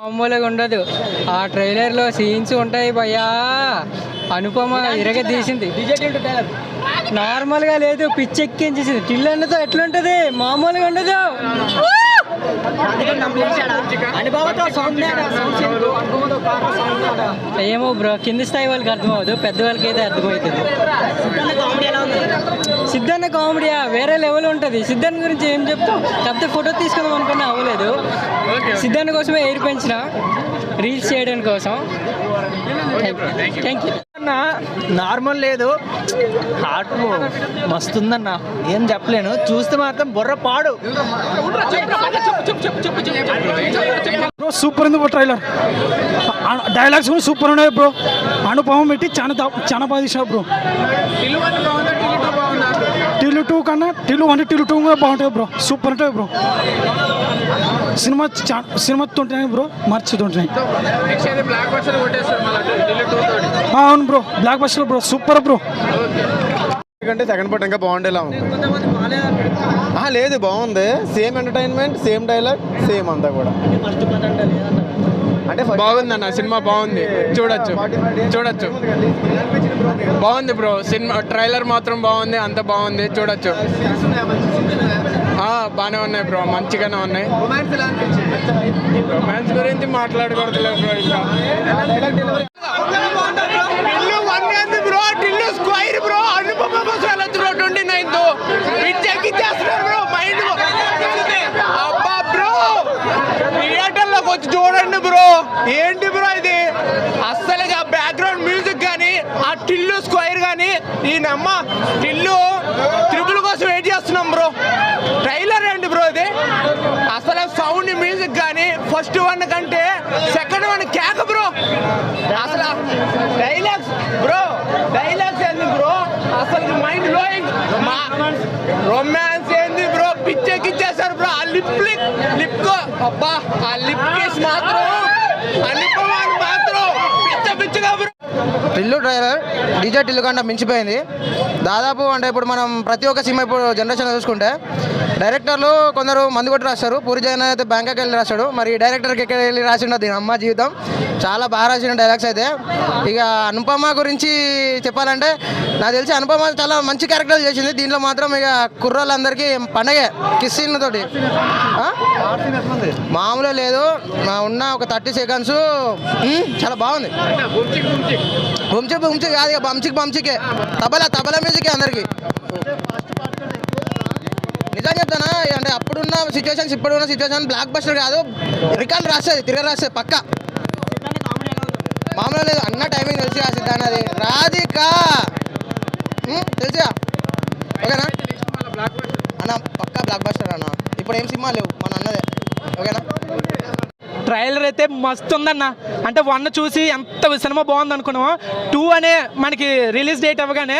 మామూలుగా ఉండదు. ఆ ట్రైలర్లో సీన్స్ ఉంటాయి భయ్యా. అనుపమ తీసింది, నార్మల్గా లేదు, పిచ్చెక్కించేసింది. టిల్లన్నతో ఎట్లుంటది, మామూలుగా ఉండదు. ఏమో బ్రో, కింది స్థాయి వాళ్ళకి అర్థమవుతుంది, పెద్దవాళ్ళకి అయితే అర్థమవుతుంది. సిద్ధన్న కామెడీయా వేరే లెవెల్ ఉంటుంది. సిద్ధన్న గురించి ఏం చెప్తాం, కాకపోతే ఫోటో తీసుకుందాం అనుకున్నా అవ్వలేదు. సిద్ధన్న కోసమే ఎయిర్ పెంచిన, రీల్స్ చేయడానికి కోసం. థ్యాంక్ యూ అన్న. నార్మల్ లేదు, హార్ట్ మస్తుందన్న, ఏం చెప్పలేను. చూస్తే మాత్రం బుర్ర పాడు. బ్రో సూపర్ ఉంది బ్రో, ట్రైలర్ డైలాగ్స్ కూడా సూపర్ ఉన్నాయి బ్రో. అనుపమ పెట్టి చాలా బాగా తీసావు బ్రో. టిల్లు 2 కన్నా టిల్లు 1 టిల్లు 2 కూడా బాగుంటుంది బ్రో, సూపర్ ఉంటుంది బ్రో. సినిమా 29 బ్రో, మార్చి 29. అవును bro, block buster bro, super bro. ఎందుకంటే సెకండ్ పార్ట్ ఇంకా బాగుండేలా ఉంది. లేదు, బాగుంది. Same entertainment, same dialogue, same అంతా కూడా. అంటే బాగుందన్న, సినిమా బాగుంది, చూడొచ్చు. బాగుంది బ్రో, సినిమా ట్రైలర్ మాత్రం బాగుంది, అంత బాగుంది, చూడొచ్చు. బాగానే ఉన్నాయి బ్రో, మంచిగానే ఉన్నాయి. రొమాన్స్ గురించి మాట్లాడకూడదులే బ్రో. ఇంకా వచ్చి చూడండి బ్రో, ఏంటి బ్రో ఇది అస్సలుగా బ్యాక్గ్రౌండ్ మ్యూజిక్ కానీ, ఆ టిల్లు స్క్వైర్ కానీ, ఈ నమ్మ టిల్లు త్రిపుల్ కోసం వెయిట్ చేస్తున్నాం బ్రో. ట్రైలర్ ఏంటి బ్రో ఇది, అసలు సౌండ్ మ్యూజిక్ కానీ ఫస్ట్ వన్ కంటే సెకండ్ వన్ కేక బ్రో. అసలు డైలాగ్స్ ఏంది బ్రో, అసలు మైండ్ బ్లోయింగ్. రొమాన్స్ ఏంది బ్రో, పిచ్చెక్కిచ్చేసారు బ్రో. ఆ లిప్ అబ్బా, ఆ లిప్ కేస్ మాత్రం అనుపమాన్ మాత్రం పిచ్చగా bro. Tillu trailer DJ Tillu కంటే మించిపోయింది దాదాపు. అంటే ఇప్పుడు మనం ప్రతి ఒక్క సినిమా ఇప్పుడు జనరేషన్లో చూసుకుంటే డైరెక్టర్లు కొందరు మందు కొట్టి రాస్తారు. పూరి జగన్ అయితే బ్యాంకాక్ వెళ్ళి రాస్తాడు, మరి డైరెక్టర్కి ఎక్కడ వెళ్ళి రాసి ఉండదు అమ్మ జీవితం. చాలా బాగా రాసిన డైలాగ్స్ అయితే. ఇక అనుపమ గురించి చెప్పాలంటే నాకు తెలిసి అనుపమ చాలా మంచి క్యారెక్టర్ చేసింది. దీంట్లో మాత్రం ఇక కుర్రోళ్ళందరికీ పండగే కిస్సీన్ తోటి. మామూలుగా లేదు, ఉన్న ఒక 30 సెకండ్స్ చాలా బాగుంది. బుమ్చి కాదు, బంచికే తబలా మ్యూజికే అందరికి. నిజం చెప్తానా, అంటే అప్పుడున్న సిచ్యువేషన్స్ ఇప్పుడున్న సిచ్యువేషన్ బ్లాక్ బస్టర్ కాదు, రికార్డు రాస్తుంది, తిరగ రాస్తుంది పక్క. మామూలుగా లేదు అన్న, టైమింగ్ తెలిసి సిద్ధాన్ని అది రాధిక తెలిసిగా. ఓకేనా అన్న, పక్కా బ్లాక్ బస్టర్ అన్న. ఇప్పుడు ఏం సినిమా లేవు మన అన్నదే. ఓకేనా. ట్రైలర్ అయితే మస్తు ఉందన్న. అంటే 1 చూసి ఎంత సినిమా బాగుంది అనుకున్నామో, 2 అనే మనకి రిలీజ్ డేట్ అవ్వగానే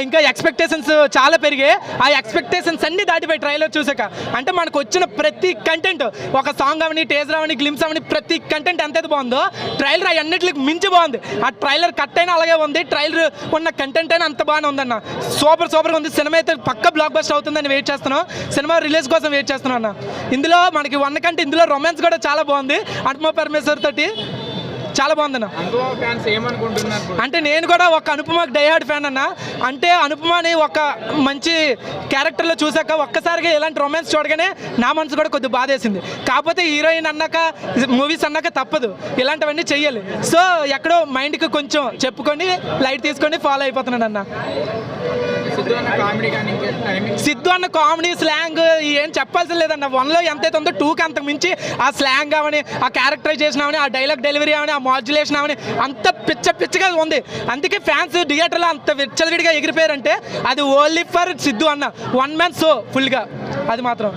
ఇంకా ఎక్స్పెక్టేషన్స్ చాలా పెరిగాయి. ఆ ఎక్స్పెక్టేషన్స్ అన్ని దాటిపోయి ట్రైలర్ చూసాక. అంటే మనకు వచ్చిన ప్రతి కంటెంట్, ఒక సాంగ్ అవని, టేజర్ అవని, గ్లిమ్స్ అవని, ప్రతి కంటెంట్ ఎంతైతే బాగుందో ట్రైలర్ అన్నిటికి మించి బాగుంది. ఆ ట్రైలర్ కట్ అయినా అలాగే ఉంది, ట్రైలర్ ఉన్న కంటెంట్ అయినా అంత బాగానే ఉందన్న. సూపర్గా ఉంది. సినిమా అయితే పక్క బ్లాక్ బస్టర్ అవుతుందని వెయిట్ చేస్తున్నాం. సినిమా రిలీజ్ కోసం వెయిట్ చేస్తున్నాం అన్న. ఇందులో మనకి 1 కంటే ఇందులో రొమాన్స్ కూడా చాలా బాగుంది. అనుపమ పరమేశ్వర్ తోటి చాలా బాగుందన్న. అంటే నేను కూడా ఒక అనుపమ డైహార్డ్ ఫ్యాన్ అన్న. అంటే అనుపమని ఒక మంచి క్యారెక్టర్లో చూసాక ఒక్కసారిగా ఇలాంటి రొమాన్స్ చూడగానే నా మనసు కూడా కొద్దిగా బాధేసింది. కాకపోతే హీరోయిన్ అన్నాక, మూవీస్ అన్నాక తప్పదు, ఇలాంటివన్నీ చెయ్యాలి. సో ఎక్కడో మైండ్కి కొంచెం చెప్పుకొని లైట్ తీసుకొని ఫాలో అయిపోతున్నాడు అన్న. సిద్ధు అన్న కామెడీ, స్లాంగ్ ఏం చెప్పాల్సిన లేదన్న. 1లో ఎంతైతే ఉందో 2కి అంతకు మించి ఆ స్లాంగ్ అవని, ఆ క్యారెక్టరైజేషన్ అవని, ఆ డైలాగ్ డెలివరీ అవని, ఆ మాడ్యులేషన్ అవని అంత పిచ్చగా ఉంది. అందుకే ఫ్యాన్స్ థియేటర్లో అంత విచ్చలవిడిగా ఎగిరిపోయారంటే అది ఓన్లీ ఫర్ సిద్ధు అన్న. 1 మ్యాన్ షో ఫుల్గా. అది మాత్రం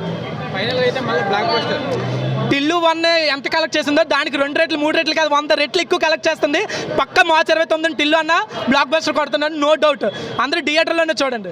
టిల్లు 1 ఎంత కలెక్ట్ చేసిందో దానికి 2 రెట్లు 3 రెట్లు కాదు 100 రెట్లు ఎక్కువ కలెక్ట్ చేస్తుంది. పక్క మార్చి 29 టిల్లు అన్న బ్లాక్ బస్టర్ కొడుతున్నాడు, నో డౌట్. అందరూ థియేటర్లోనే చూడండి.